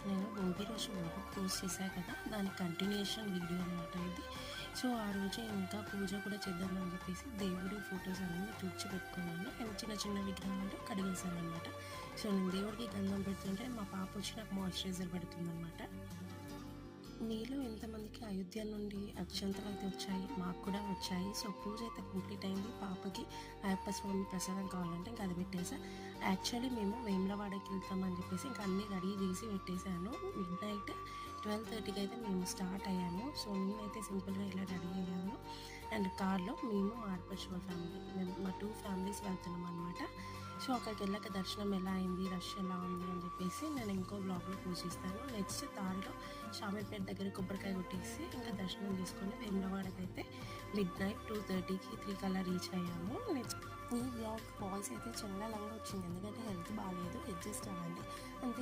నేను భోగి రోజు vlog post చేశాను కదా, దాని కంటిన్యూషన్ వీడియో అనమాట ఇది. సో ఆ రోజు ఇంకా పూజ కూడా చేద్దామని చెప్పేసి దేవుడి ఫొటోస్ అన్నీ తుడిచిపెట్టుకున్నాను అండ్ చిన్న చిన్న విగ్రహాలు కడిగేశాను అనమాట. సో నేను దేవుడికి గంధం పెడుతుంటే మా పాప వచ్చి నాకు మాయిశ్చరైజర్ పెడుతుందనమాట. మీలో ఎంతమందికి అయోధ్య నుండి అక్షంతలు అయితే వచ్చాయి? మాకు కూడా వచ్చాయి. సో పూజ అయితే కంప్లీట్ అయింది. పాపకి అయ్యప్ప స్వామి ప్రసాదం కావాలంటే ఇంకా అది పెట్టేసా. యాక్చువల్లీ మేము వేములవాడకి వెళ్తామని చెప్పేసి ఇంకా అన్నీ రెడీ చేసి పెట్టేశాను. మిడ్ నైట్ 12:30కి అయితే మేము స్టార్ట్ అయ్యాము. సో నేనైతే సింపుల్గా ఇలా రెడీ అయ్యాను అండ్ కార్లో మేము మా ఆడపడుచు ఫ్యామిలీ, మేము మా 2 ఫ్యామిలీస్ వెళ్తున్నాం అనమాట. సో అక్కడికి వెళ్ళాక దర్శనం ఎలా అయింది, రష్ ఎలా ఉంది అని చెప్పేసి నేను ఇంకో బ్లాగ్లో పోషిస్తాను. నెక్స్ట్ దారిలో షామీర్పేట దగ్గర కొబ్బరికాయ కొట్టేసి ఇంకా దర్శనం చేసుకొని వేములవాడకి అయితే మిడ్ నైట్ 2:30కి 3 కల్లా రీచ్ అయ్యాము. నెక్స్ట్ ఈ బ్లాగ్ వాయిస్ అయితే చాలా లాంగ్ వచ్చింది, ఎందుకంటే హెల్త్ బాగాలేదు, అడ్జస్ట్ అవ్వండి అంతే.